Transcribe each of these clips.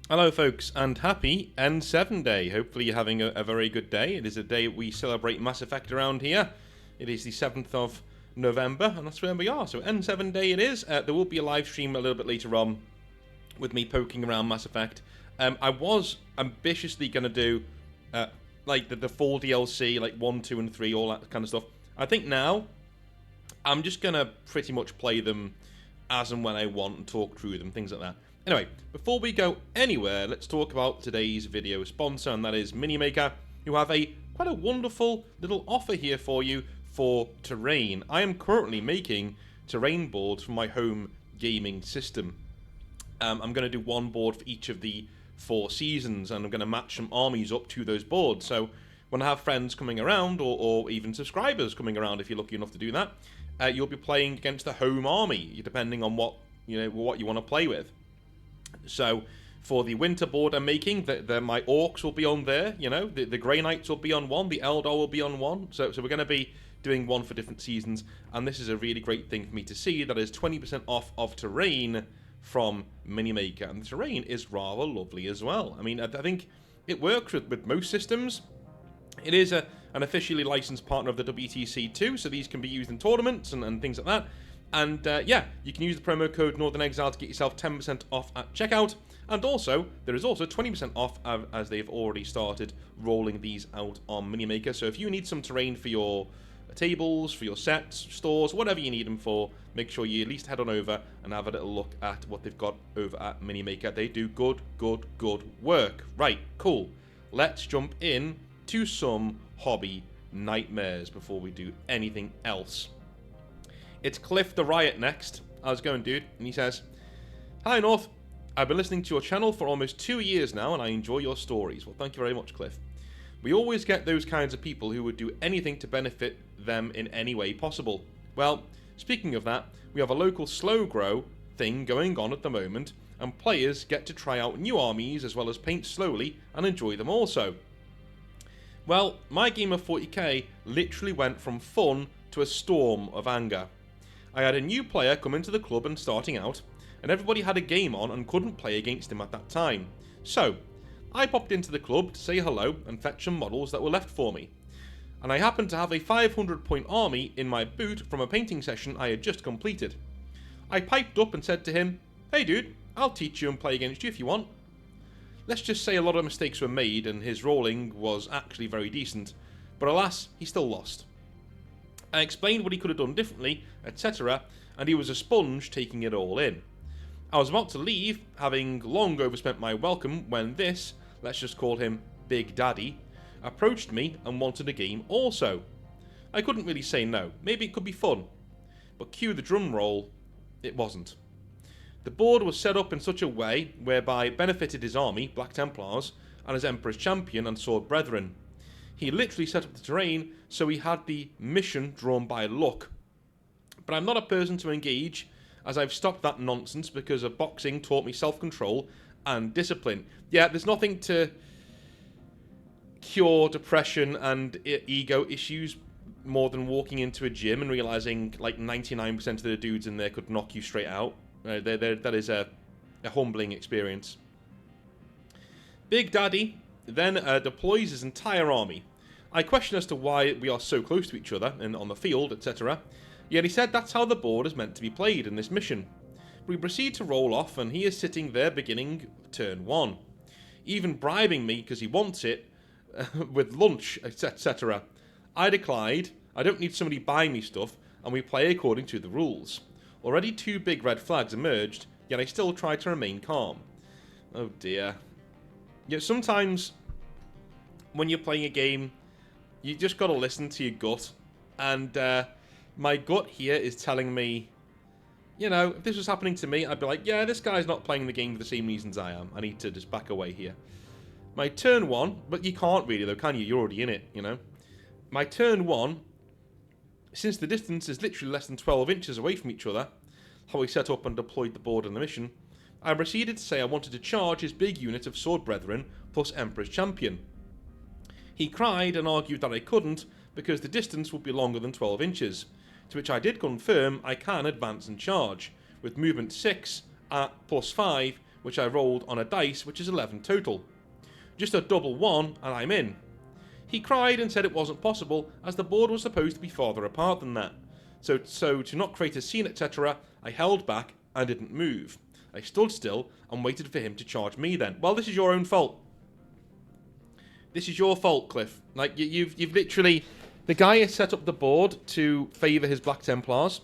Hello folks, and happy N7 Day. Hopefully you're having a very good day. It is a day we celebrate Mass Effect around here. It is the 7th of November, and that's where we are. So N7 Day it is. There will be a live stream a little bit later on with me poking around Mass Effect. I was ambitiously going to do like the full DLC, like 1, 2, and 3, all that kind of stuff. I think now I'm just going to pretty much play them as and when I want and talk through them, things like that. Anyway, before we go anywhere, let's talk about today's video sponsor, and that is Minimaker, who have quite a wonderful little offer here for you for terrain. I am currently making terrain boards for my home gaming system. I'm going to do one board for each of the 4 seasons, and I'm going to match some armies up to those boards. So when I have friends coming around, or even subscribers coming around, if you're lucky enough to do that, you'll be playing against the home army, depending on what you want to play with. So, for the winter board I'm making, my orcs will be on there, the Grey Knights will be on one, the Eldar will be on one, so we're going to be doing one for different seasons, and this is a really great thing for me to see, that is 20% off of terrain from Minimaker, and the terrain is rather lovely as well. I mean, I think it works with most systems. It is an officially licensed partner of the WTC too, so these can be used in tournaments and things like that. And yeah, you can use the promo code Northern Exile to get yourself 10% off at checkout. And also, there is also 20% off as they've already started rolling these out on Minimaker. So if you need some terrain for your tables, for your sets, stores, whatever you need them for, make sure you at least head on over and have a little look at what they've got over at Minimaker. They do good work. Right, cool. Let's jump in to some hobby nightmares before we do anything else. It's Cliff the Riot next. How's it going, dude? And he says, "Hi, North. I've been listening to your channel for almost 2 years now, and I enjoy your stories." Well, thank you very much, Cliff. "We always get those kinds of people who would do anything to benefit them in any way possible. Well, speaking of that, we have a local slow grow thing going on at the moment, and players get to try out new armies as well as paint slowly and enjoy them also. Well, my game of 40k literally went from fun to a storm of anger. I had a new player come into the club and starting out, and everybody had a game on and couldn't play against him at that time. So, I popped into the club to say hello and fetch some models that were left for me. And I happened to have a 500-point army in my boot from a painting session I had just completed. I piped up and said to him, 'Hey dude, I'll teach you and play against you if you want.' Let's just say a lot of mistakes were made and his rolling was actually very decent, but alas, he still lost. I explained what he could have done differently, etc., and he was a sponge taking it all in. I was about to leave, having long overspent my welcome, when this, let's just call him Big Daddy, approached me and wanted a game also. I couldn't really say no, maybe it could be fun. But cue the drum roll, it wasn't. The board was set up in such a way whereby it benefited his army, Black Templars, and his Emperor's Champion and Sword Brethren. He literally set up the terrain so he had the mission drawn by luck. But I'm not a person to engage, as I've stopped that nonsense because of boxing taught me self-control and discipline. Yeah, there's nothing to cure depression and ego issues more than walking into a gym and realising like 99% of the dudes in there could knock you straight out. That is a humbling experience. Big Daddy then deploys his entire army. I question as to why we are so close to each other and on the field, etc. Yet he said that's how the board is meant to be played in this mission. We proceed to roll off, and he is sitting there beginning turn 1, even bribing me because he wants it with lunch, etc. I declined. I don't need somebody buying me stuff, and we play according to the rules. Already 2 big red flags emerged, yet I still try to remain calm. Oh dear. Yet sometimes when you're playing a game, you just gotta listen to your gut, and my gut here is telling me, if this was happening to me, I'd be like, yeah, this guy's not playing the game for the same reasons I am. I need to just back away here. My turn 1, but you can't really though, can you? You're already in it, My turn 1, since the distance is literally less than 12 inches away from each other, how we set up and deployed the board on the mission, I proceeded to say I wanted to charge his big unit of Sword Brethren plus Emperor's Champion. He cried and argued that I couldn't because the distance would be longer than 12 inches, to which I did confirm I can advance and charge, with movement 6 at plus 5, which I rolled on a dice, which is 11 total. Just a double 1 and I'm in. He cried and said it wasn't possible, as the board was supposed to be farther apart than that. So to not create a scene, etc., I held back and didn't move. I stood still and waited for him to charge me then. Well, this is your own fault. This is your fault, Cliff. Like, you've literally... The guy has set up the board to favour his Black Templars.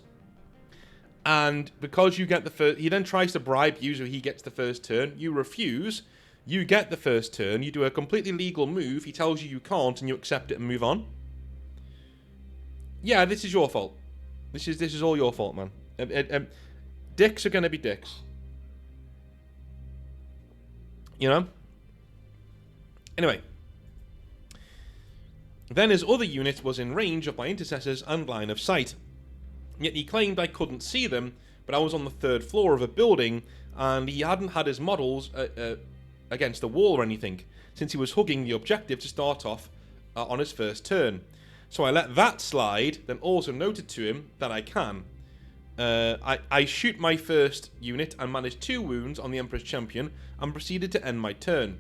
And because you get the first... He then tries to bribe you so he gets the first turn. You refuse. You get the first turn. You do a completely legal move. He tells you can't and you accept it and move on. Yeah, this is your fault. This is all your fault, man. Dicks are going to be dicks. You know? Anyway. Then his other unit was in range of my intercessors and line of sight. Yet he claimed I couldn't see them, but I was on the 3rd floor of a building, and he hadn't had his models against the wall or anything, since he was hugging the objective to start off on his first turn. So I let that slide, then also noted to him that I can. I shoot my first unit and managed 2 wounds on the Emperor's Champion, and proceeded to end my turn.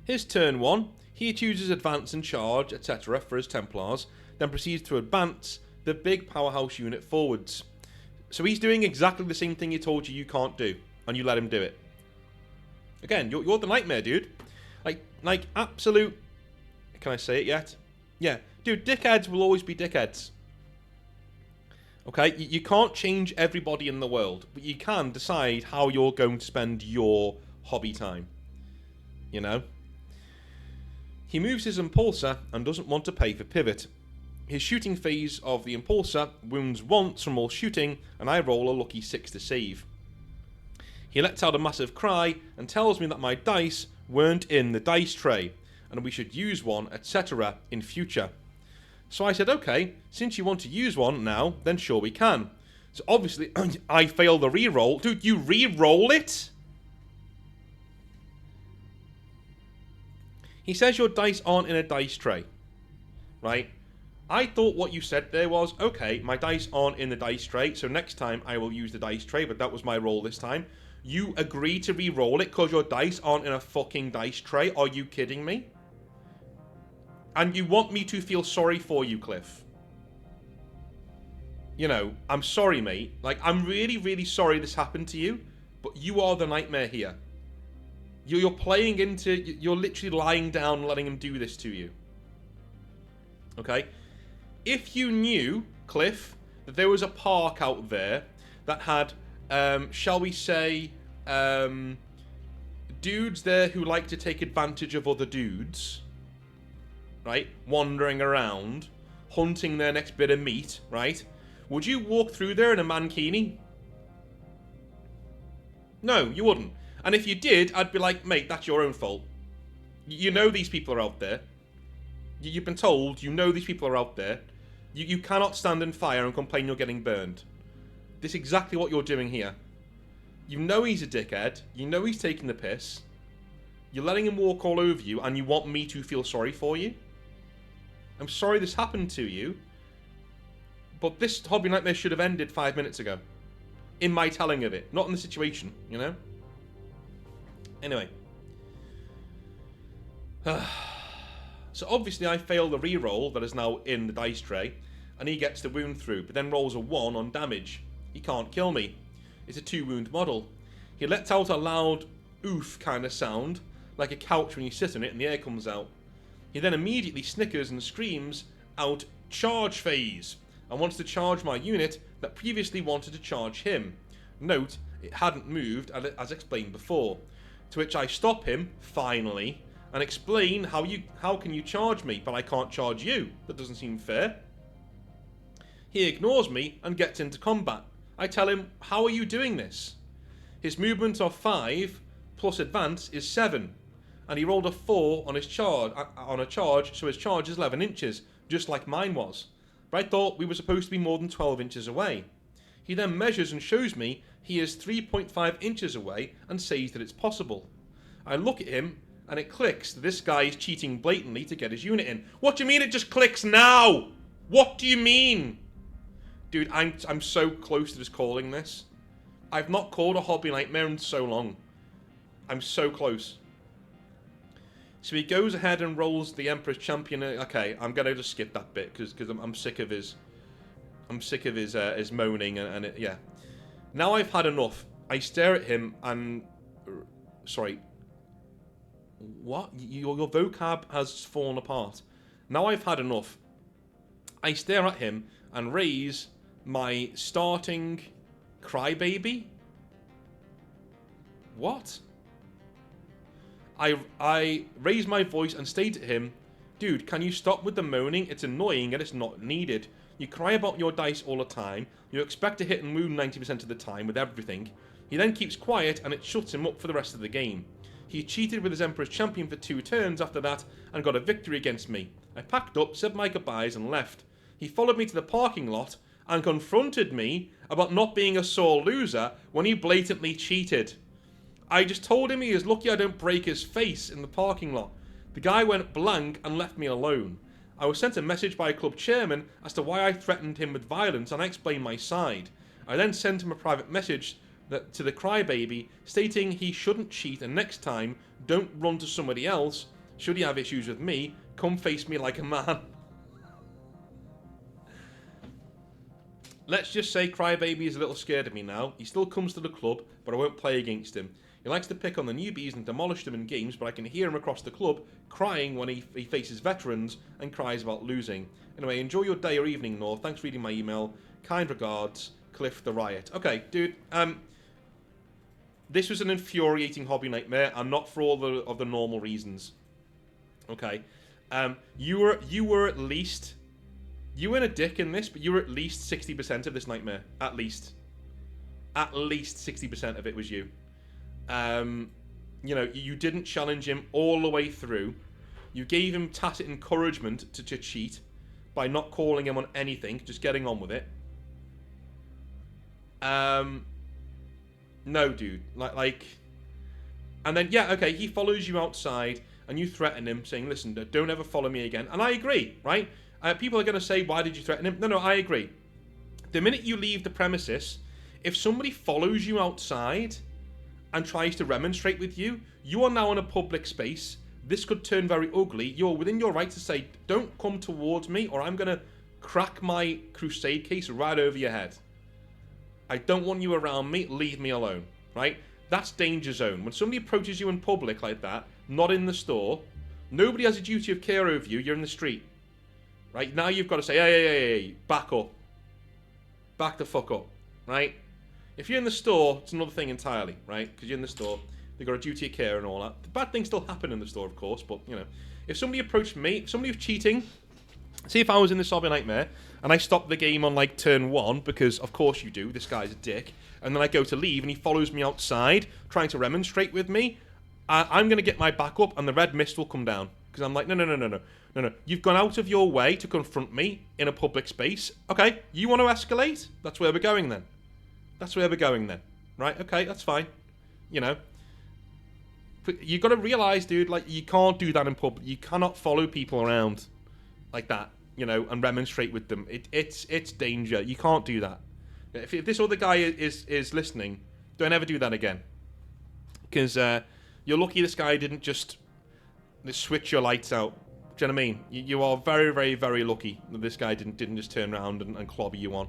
His turn 1, he chooses advance and charge, etc. for his Templars, then proceeds to advance the big powerhouse unit forwards. So he's doing exactly the same thing he told you can't do, and you let him do it. Again, you're the nightmare, dude. Like absolute... Can I say it yet? Yeah. Dude, dickheads will always be dickheads. Okay? You can't change everybody in the world, but you can decide how you're going to spend your hobby time. You know? He moves his Impulsor and doesn't want to pay for pivot. His shooting phase of the Impulsor wounds once from all shooting, and I roll a lucky 6 to save. He lets out a massive cry and tells me that my dice weren't in the dice tray, and we should use one, etc. in future. So I said, okay, since you want to use one now, then sure we can. So obviously, I fail the reroll. Dude, you re-roll it? He says your dice aren't in a dice tray, right? I thought what you said there was, okay, my dice aren't in the dice tray, so next time I will use the dice tray, but that was my roll this time. You agree to re-roll it because your dice aren't in a fucking dice tray? Are you kidding me? And you want me to feel sorry for you, Cliff. You know, I'm sorry, mate. Like, I'm really, really sorry this happened to you, but you are the nightmare here. You're playing into... You're literally lying down and letting him do this to you. Okay? If you knew, Cliff, that there was a park out there that had, shall we say, dudes there who like to take advantage of other dudes, right? Wandering around, hunting their next bit of meat, right? Would you walk through there in a mankini? No, you wouldn't. And if you did, I'd be like, mate, that's your own fault. You know these people are out there. You've been told, you know these people are out there. You cannot stand in fire and complain you're getting burned. This is exactly what you're doing here. You know he's a dickhead. You know he's taking the piss. You're letting him walk all over you, and you want me to feel sorry for you? I'm sorry this happened to you, but this hobby nightmare should have ended 5 minutes ago. In my telling of it, not in the situation, you know? Anyway. So obviously I fail the reroll that is now in the dice tray, and he gets the wound through, but then rolls a 1 on damage. He can't kill me. It's a 2 wound model. He lets out a loud oof kind of sound, like a couch when you sit on it and the air comes out. He then immediately snickers and screams out charge phase, and wants to charge my unit that previously wanted to charge him. Note, it hadn't moved as explained before. To which I stop him, finally, and explain how can you charge me, but I can't charge you. That doesn't seem fair. He ignores me and gets into combat. I tell him, how are you doing this? His movement of 5 plus advance is 7, and he rolled a 4 on his charge, so his charge is 11 inches, just like mine was. But I thought we were supposed to be more than 12 inches away. He then measures and shows me he is 3.5 inches away and says that it's possible. I look at him and it clicks that this guy is cheating blatantly to get his unit in. What do you mean it just clicks now? What do you mean? Dude, I'm so close to just calling this. I've not called a hobby nightmare in so long. I'm so close. So he goes ahead and rolls the Emperor's Champion. Okay, I'm gonna just skip that bit because I'm sick of his. I'm sick of his moaning and it, yeah. Now I've had enough. I stare at him and sorry. What? Your vocab has fallen apart. Now I've had enough. I stare at him and raise my starting crybaby. What? I raise my voice and state to him, dude, can you stop with the moaning? It's annoying and it's not needed. You cry about your dice all the time. You expect to hit and wound 90% of the time with everything. He then keeps quiet and it shuts him up for the rest of the game. He cheated with his Emperor's Champion for 2 turns after that and got a victory against me. I packed up, said my goodbyes and left. He followed me to the parking lot and confronted me about not being a sore loser when he blatantly cheated. I just told him he is lucky I don't break his face in the parking lot. The guy went blank and left me alone. I was sent a message by a club chairman as to why I threatened him with violence and I explained my side. I then sent him a private message to the crybaby stating he shouldn't cheat and next time don't run to somebody else. Should he have issues with me, come face me like a man. Let's just say Crybaby is a little scared of me now. He still comes to the club, but I won't play against him. He likes to pick on the newbies and demolish them in games, but I can hear him across the club crying when he faces veterans and cries about losing. Anyway, enjoy your day or evening, North. Thanks for reading my email. Kind regards, Cliff the Riot. Okay, dude. This was an infuriating hobby nightmare, and not for all of the normal reasons. Okay, you were at least. You weren't a dick in this, but you were at least 60% of this nightmare. At least 60% of it was you. You know, you didn't challenge him all the way through. You gave him tacit encouragement to cheat by not calling him on anything, just getting on with it. No, dude. Like, and then yeah, okay, he follows you outside, and you threaten him, saying, "Listen, don't ever follow me again." And I agree, right? People are going to say, why did you threaten him? No, I agree. The minute you leave the premises, if somebody follows you outside and tries to remonstrate with you, you are now in a public space. This could turn very ugly. You're within your right to say, don't come towards me or I'm going to crack my crusade case right over your head. I don't want you around me. Leave me alone, right? That's danger zone. When somebody approaches you in public like that, not in the store, nobody has a duty of care over you. You're in the street. Right, now you've got to say, hey, back up. Back the fuck up, right? If you're in the store, it's another thing entirely, right? Because you're in the store, they've got a duty of care and all that. The bad things still happen in the store, of course, but, you know. If somebody approached me, if somebody was cheating, see if I was in this hobby nightmare, and I stopped the game on, like, turn 1, because, of course you do, this guy's a dick, and then I go to leave, and he follows me outside, trying to remonstrate with me, I'm going to get my back up, and the red mist will come down. Because I'm like, no. You've gone out of your way to confront me in a public space. Okay, you want to escalate? That's where we're going then. Right, okay, that's fine. You know. But you got to realise, dude, like, you can't do that in public. You cannot follow people around like that, you know, and remonstrate with them. It's danger. You can't do that. If this other guy is listening, don't ever do that again. Because you're lucky this guy didn't just switch your lights out. Do you know what I mean? You are very, very, very lucky that this guy didn't just turn around and clobber you on.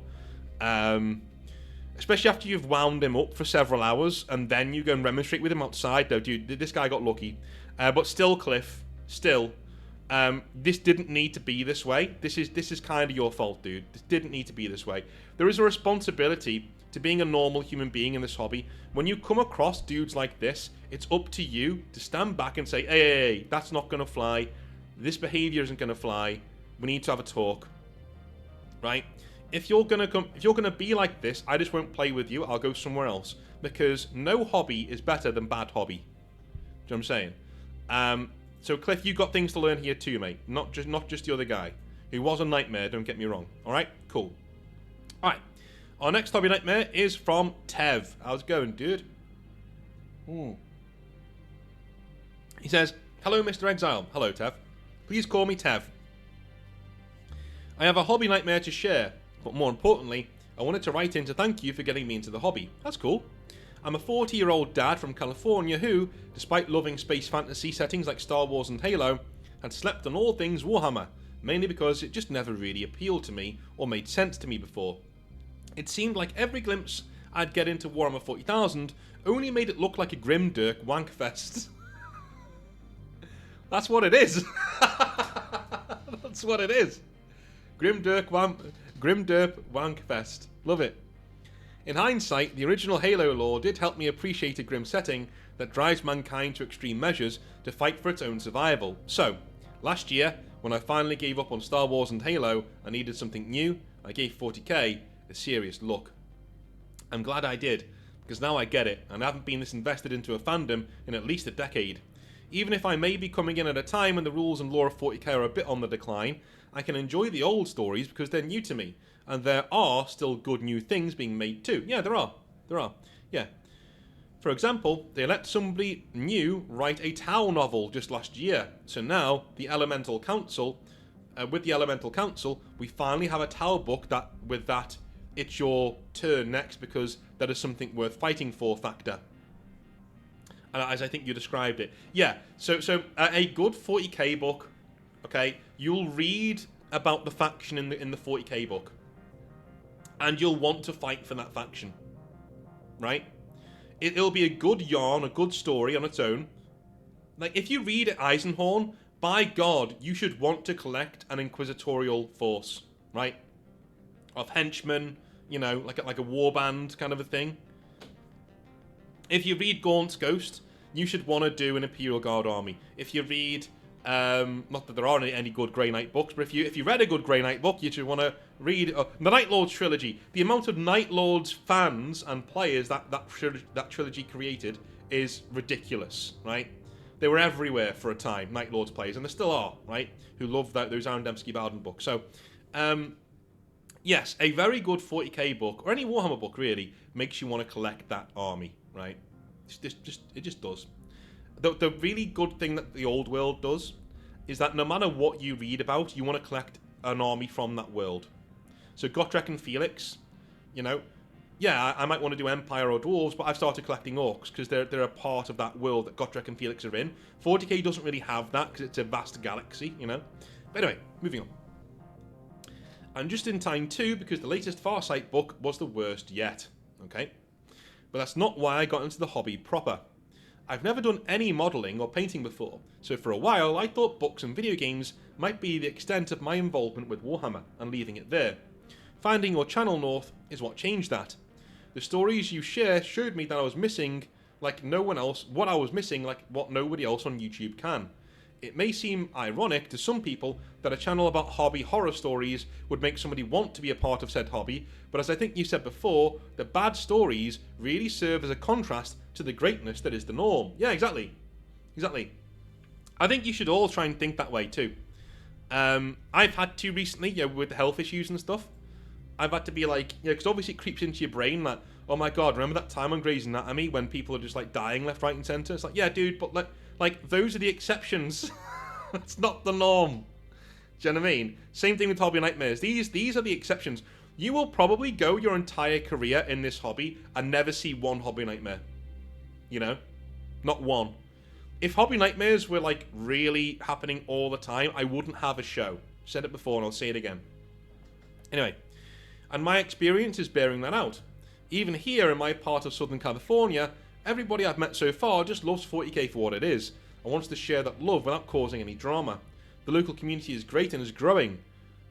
Especially after you've wound him up for several hours and then you go and remonstrate with him outside. Though, dude, this guy got lucky. But still, Cliff, this didn't need to be this way. This is kind of your fault, dude. This didn't need to be this way. There is a responsibility to being a normal human being in this hobby. When you come across dudes like this, it's up to you to stand back and say, hey, that's not going to fly. This behavior isn't going to fly. We need to have a talk. Right? If you're going to be like this, I just won't play with you. I'll go somewhere else. Because no hobby is better than bad hobby. Do you know what I'm saying? So, Cliff, you got things to learn here too, mate. Not just the other guy. Who was a nightmare, don't get me wrong. Alright? Cool. Alright. Our next hobby nightmare is from Tev. How's it going, dude? He says, hello, Mr. Exile. Hello, Tev. Please call me Tev. I have a hobby nightmare to share, but more importantly, I wanted to write in to thank you for getting me into the hobby. That's cool. I'm a 40-year-old dad from California who, despite loving space fantasy settings like Star Wars and Halo, had slept on all things Warhammer, mainly because it just never really appealed to me or made sense to me before. It seemed like every glimpse I'd get into Warhammer 40,000 only made it look like a grimdark wankfest. That's what it is. That's what it is. Grimdark wankfest. Love it. In hindsight, the original Halo lore did help me appreciate a grim setting that drives mankind to extreme measures to fight for its own survival. So, last year, when I finally gave up on Star Wars and Halo and needed something new, I gave 40k a serious look. I'm glad I did, because now I get it, and I haven't been this invested into a fandom in at least a decade. Even if I may be coming in at a time when the rules and lore of 40k are a bit on the decline, I can enjoy the old stories because they're new to me, and there are still good new things being made too. Yeah, there are. Yeah. For example, they let somebody new write a Tau novel just last year, so now the Elemental Council, with the Elemental Council, we finally have a Tau book that, with that, it's your turn next because that is something worth fighting for factor. As I think you described it. Yeah, so a good 40k book, okay, you'll read about the faction in the 40k book. And you'll want to fight for that faction. Right? It'll be a good yarn, a good story on its own. Like, if you read Eisenhorn, by God, you should want to collect an inquisitorial force. Right? Of henchmen, you know, like a warband kind of a thing. If you read Gaunt's Ghost, you should want to do an Imperial Guard army. If you read, not that there are any good Grey Knight books, but if you read a good Grey Knight book, you should want to read the Night Lords trilogy. The amount of Night Lords fans and players that trilogy created is ridiculous, right? They were everywhere for a time, Night Lords players, and there still are, right? Who love those Aaron Dembski-Bowden books. So, yes, a very good 40k book, or any Warhammer book really, makes you want to collect that army, right? It just does. The really good thing that the old world does is that no matter what you read about, you want to collect an army from that world. So Gotrek and Felix, you know, yeah, I might want to do Empire or Dwarves, but I've started collecting Orcs because they're a part of that world that Gotrek and Felix are in. 40k doesn't really have that because it's a vast galaxy, you know. But anyway, moving on. And just in time too, because the latest Farsight book was the worst yet. Okay? But that's not why I got into the hobby proper. I've never done any modelling or painting before, so for a while I thought books and video games might be the extent of my involvement with Warhammer, and leaving it there. Finding your channel, North, is what changed that. The stories you share showed me that I was missing, like no one else, what I was missing, like what nobody else on YouTube can. It may seem ironic to some people that a channel about hobby horror stories would make somebody want to be a part of said hobby, but as I think you said before, the bad stories really serve as a contrast to the greatness that is the norm. Yeah, exactly. I think you should all try and think that way too. I've had to recently, you know, with the health issues and stuff, I've had to be like, you know, because obviously it creeps into your brain that, oh my god, remember that time on Grey's Anatomy when people are just like dying left, right and centre? It's like, yeah dude, but like those are the exceptions. That's not the norm. Do you know what I mean? Same thing with Hobby Nightmares. These are the exceptions. You will probably go your entire career in this hobby and never see one Hobby Nightmare. You know? Not one. If Hobby Nightmares were like really happening all the time, I wouldn't have a show. Said it before and I'll say it again. Anyway, and my experience is bearing that out. Even here in my part of Southern California, everybody I've met so far just loves 40k for what it is, and wants to share that love without causing any drama. The local community is great and is growing.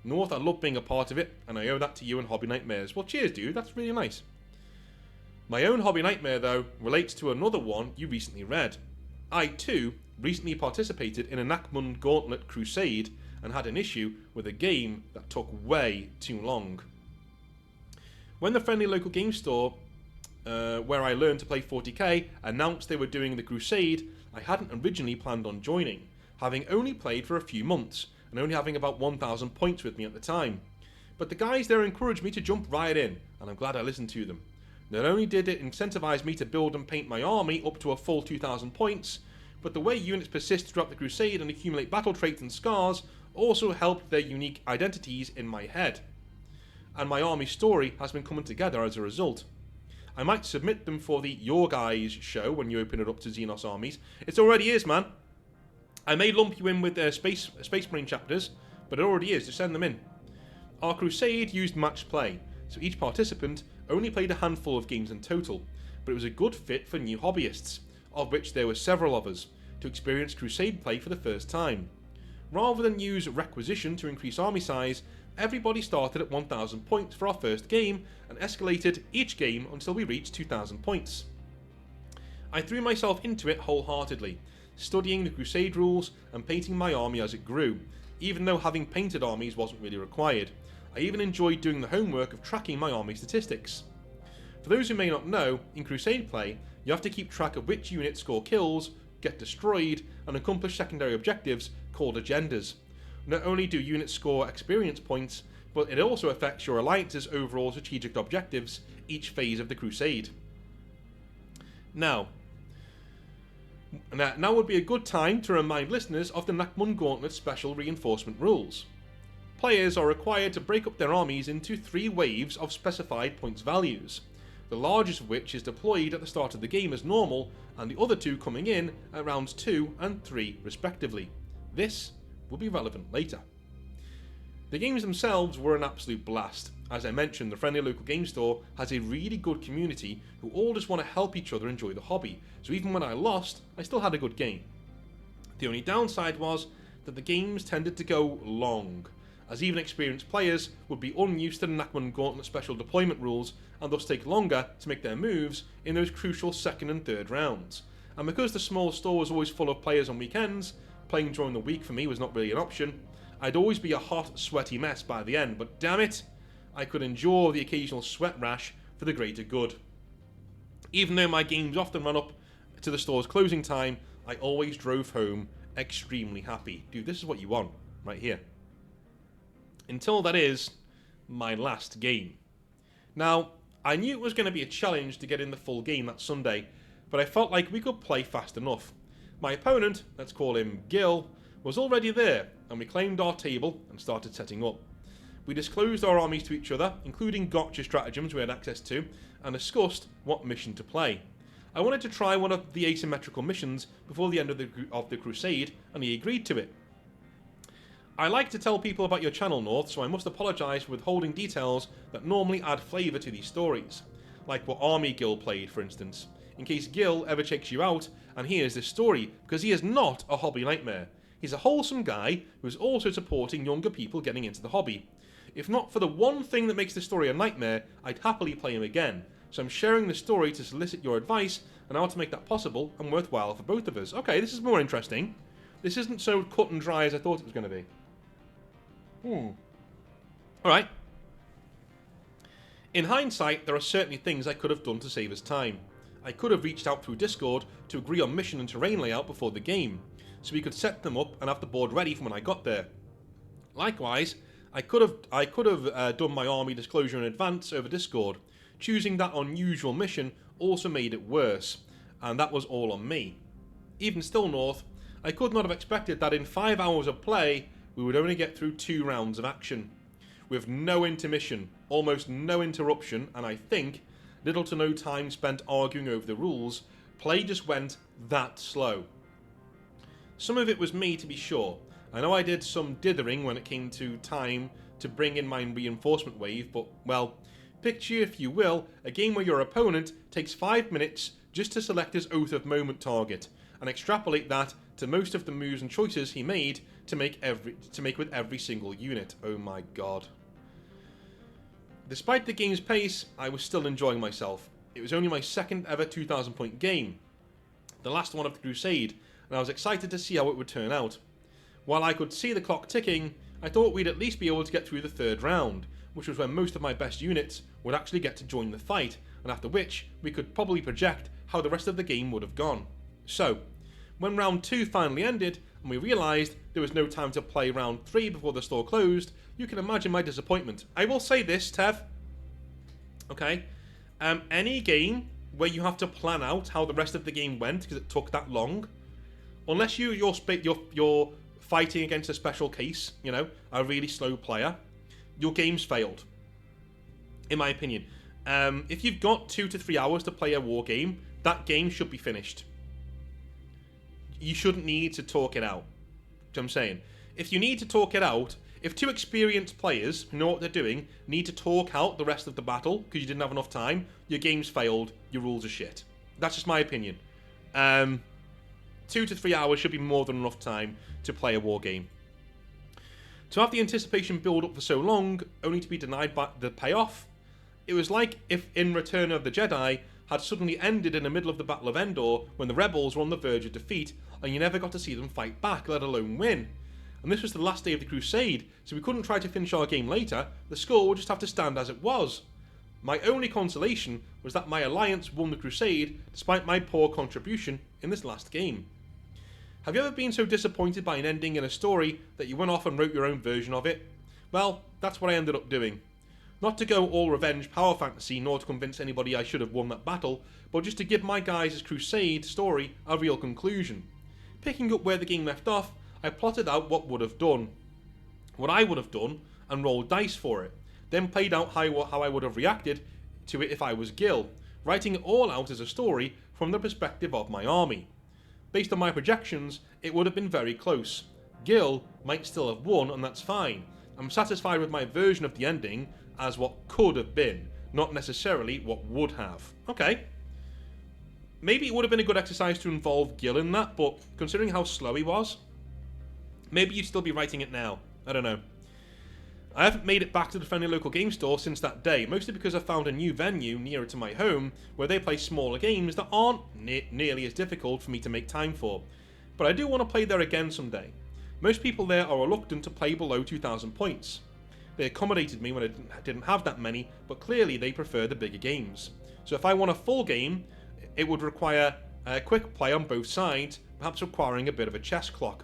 North, I love being a part of it, and I owe that to you and Hobby Nightmares. Well, cheers, dude, that's really nice. My own Hobby Nightmare, though, relates to another one you recently read. I, too, recently participated in a Nakmund Gauntlet Crusade, and had an issue with a game that took way too long. When the friendly local game store, where I learned to play 40k, announced they were doing the Crusade, I hadn't originally planned on joining, having only played for a few months, and only having about 1,000 points with me at the time. But the guys there encouraged me to jump right in, and I'm glad I listened to them. Not only did it incentivize me to build and paint my army up to a full 2,000 points, but the way units persist throughout the Crusade and accumulate battle traits and scars also helped their unique identities in my head. and my army story has been coming together as a result. I might submit them for the Your Guys show when you open it up to Xenos armies. It already is, man. I may lump you in with Space Marine chapters, but it already is. Just send them in. Our crusade used match play, so each participant only played a handful of games in total, but it was a good fit for new hobbyists, of which there were several of us, to experience crusade play for the first time. Rather than use requisition to increase army size, everybody started at 1,000 points for our first game and escalated each game until we reached 2,000 points. I threw myself into it wholeheartedly, studying the crusade rules and painting my army as it grew, even though having painted armies wasn't really required. I even enjoyed doing the homework of tracking my army statistics. For those who may not know, in crusade play, you have to keep track of which units score kills, get destroyed, and accomplish secondary objectives called agendas. Not only do units score experience points, but it also affects your alliance's overall strategic objectives each phase of the crusade. Now would be a good time to remind listeners of the Nakmun Gauntlet special reinforcement rules. Players are required to break up their armies into 3 waves of specified points values, the largest of which is deployed at the start of the game as normal, and the other 2 coming in at rounds 2 and 3 respectively. This will be relevant later. The games themselves were an absolute blast. As I mentioned, the friendly local game store has a really good community who all just want to help each other enjoy the hobby, so even when I lost, I still had a good game. The only downside was that the games tended to go long, as even experienced players would be unused to the Nakmun Gauntlet special deployment rules and thus take longer to make their moves in those crucial 2nd and 3rd rounds. And because the small store was always full of players on weekends, playing during the week for me was not really an option. I'd always be a hot, sweaty mess by the end, but damn it, I could endure the occasional sweat rash for the greater good. Even though my games often run up to the store's closing time, I always drove home extremely happy. Dude, this is what you want, right here. Until that is my last game. Now, I knew it was going to be a challenge to get in the full game that Sunday, but I felt like we could play fast enough. My opponent, let's call him Gil, was already there, and we claimed our table and started setting up. We disclosed our armies to each other, including gotcha stratagems we had access to, and discussed what mission to play. I wanted to try one of the asymmetrical missions before the end of the crusade, and he agreed to it. I like to tell people about your channel, North, so I must apologise for withholding details that normally add flavour to these stories, like what army Gil played, for instance, in case Gil ever checks you out and hears this story, because he is not a hobby nightmare. He's a wholesome guy who is also supporting younger people getting into the hobby. If not for the one thing that makes the story a nightmare, I'd happily play him again, so I'm sharing the story to solicit your advice on how to make that possible and worthwhile for both of us. Okay, this is more interesting. This isn't so cut and dry as I thought it was going to be. Alright. In hindsight, there are certainly things I could have done to save us time. I could have reached out through Discord to agree on mission and terrain layout before the game, so we could set them up and have the board ready for when I got there. Likewise, I could have done my army disclosure in advance over Discord. Choosing that unusual mission also made it worse, and that was all on me. Even still, North, I could not have expected that in 5 hours of play, we would only get through 2 rounds of action, with no intermission, almost no interruption, and I think little to no time spent arguing over the rules. Play just went that slow. Some of it was me, to be sure. I know I did some dithering when it came to time to bring in my reinforcement wave, but, well, picture, if you will, a game where your opponent takes 5 minutes just to select his Oath of Moment target, and extrapolate that to most of the moves and choices he made to make with every single unit. Oh my god. Despite the game's pace, I was still enjoying myself. It was only my 2nd ever 2,000 point game, the last one of the Crusade, and I was excited to see how it would turn out. While I could see the clock ticking, I thought we'd at least be able to get through the 3rd round, which was when most of my best units would actually get to join the fight, and after which we could probably project how the rest of the game would have gone. So, when round 2 finally ended, and we realised there was no time to play round 3 before the store closed, you can imagine my disappointment. I will say this, Tev. Okay? Any game where you have to plan out how the rest of the game went because it took that long, unless you're fighting against a special case, you know, a really slow player, your game's failed. in my opinion. If you've got 2 to 3 hours to play a war game, that game should be finished. You shouldn't need to talk it out. Do you know what I'm saying? If you need to talk it out, if 2 experienced players who know what they're doing need to talk out the rest of the battle because you didn't have enough time, your game's failed, your rules are shit. That's just my opinion. 2 to 3 hours should be more than enough time to play a war game. To have the anticipation build up for so long, only to be denied by the payoff, it was like if in Return of the Jedi had suddenly ended in the middle of the Battle of Endor when the rebels were on the verge of defeat and you never got to see them fight back, let alone win. And this was the last day of the Crusade, so we couldn't try to finish our game later, the score would just have to stand as it was. My only consolation was that my alliance won the Crusade despite my poor contribution in this last game. Have you ever been so disappointed by an ending in a story that you went off and wrote your own version of it? Well, that's what I ended up doing. Not to go all revenge power fantasy, nor to convince anybody I should have won that battle, but just to give my guys' Crusade story a real conclusion. Picking up where the game left off, I plotted out what I would have done, and rolled dice for it. Then played out how I would have reacted to it if I was Gil, writing it all out as a story from the perspective of my army. Based on my projections, it would have been very close. Gil might still have won, and that's fine. I'm satisfied with my version of the ending as what could have been, not necessarily what would have. Okay. Maybe it would have been a good exercise to involve Gil in that, but considering how slow he was, maybe you'd still be writing it now. I don't know. I haven't made it back to the friendly local game store since that day, mostly because I found a new venue nearer to my home where they play smaller games that aren't nearly as difficult for me to make time for. But I do want to play there again someday. Most people there are reluctant to play below 2,000 points. They accommodated me when I didn't have that many, but clearly they prefer the bigger games. So if I want a full game, it would require a quick play on both sides, perhaps requiring a bit of a chess clock.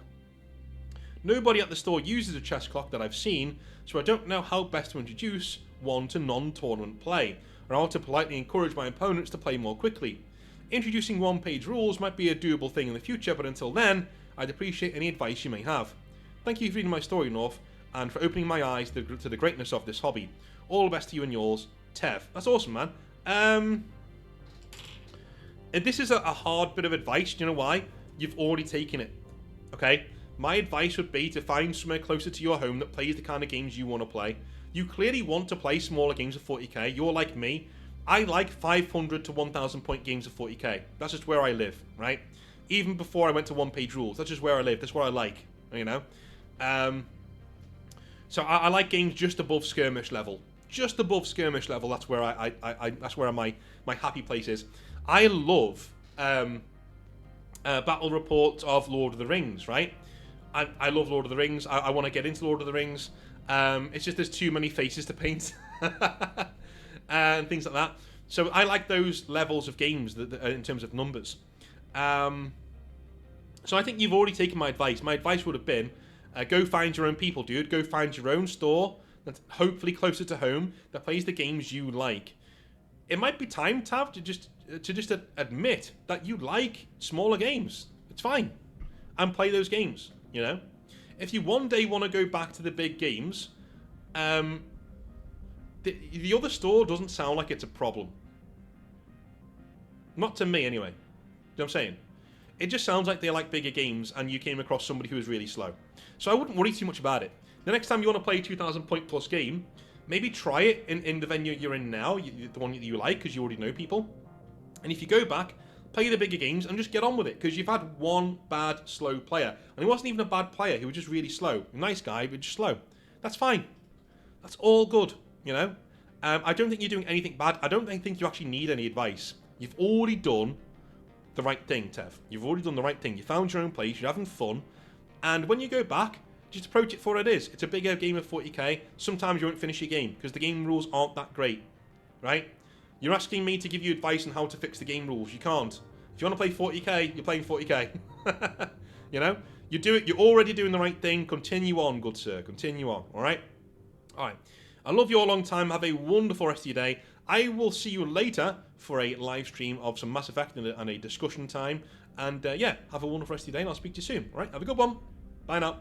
Nobody at the store uses a chess clock that I've seen, so I don't know how best to introduce one to non-tournament play, or how to politely encourage my opponents to play more quickly. Introducing one-page rules might be a doable thing in the future, but until then, I'd appreciate any advice you may have. Thank you for reading my story, North, and for opening my eyes to the greatness of this hobby. All the best to you and yours, Tev. That's awesome, man. This is a hard bit of advice. Do you know why? You've already taken it. Okay? My advice would be to find somewhere closer to your home that plays the kind of games you want to play. You clearly want to play smaller games of 40k. You're like me. I like 500 to 1,000 point games of 40k. That's just where I live, right? Even before I went to one-page rules. That's just where I live. That's what I like, you know? So I like games just above skirmish level. Just above skirmish level, that's where that's where my happy place is. I love battle reports of Lord of the Rings, right? I love Lord of the Rings. I want to get into Lord of the Rings. It's just there's too many faces to paint and things like that. So I like those levels of games that in terms of numbers. So I think you've already taken my advice. My advice would have been, go find your own people, dude. Go find your own store that's hopefully closer to home that plays the games you like. It might be time, Tav, to just admit that you like smaller games. It's fine, and play those games. You know, if you one day want to go back to the big games, the other store doesn't sound like it's a problem. Not to me, anyway. You know what I'm saying? It just sounds like they like bigger games, and you came across somebody who was really slow. So I wouldn't worry too much about it. The next time you want to play a 2,000 point plus game, maybe try it in the venue you're in now, the one that you like, because you already know people. And if you go back, play the bigger games and just get on with it, because you've had one bad, slow player. And he wasn't even a bad player, he was just really slow. A nice guy, but just slow. That's fine. That's all good, you know? I don't think you're doing anything bad. I don't think you actually need any advice. You've already done the right thing, Tev. You've already done the right thing. You found your own place, you're having fun. And when you go back, just approach it for what it is. It's a bigger game of 40k. Sometimes you won't finish your game, because the game rules aren't that great, right? You're asking me to give you advice on how to fix the game rules. You can't. If you want to play 40k, you're playing 40k. You know? You're already doing the right thing. Continue on, good sir. Continue on, alright? Alright. I love you all long time. Have a wonderful rest of your day. I will see you later for a live stream of some Mass Effect and a discussion time. And yeah, have a wonderful rest of your day, and I'll speak to you soon. Alright? Have a good one. Bye now.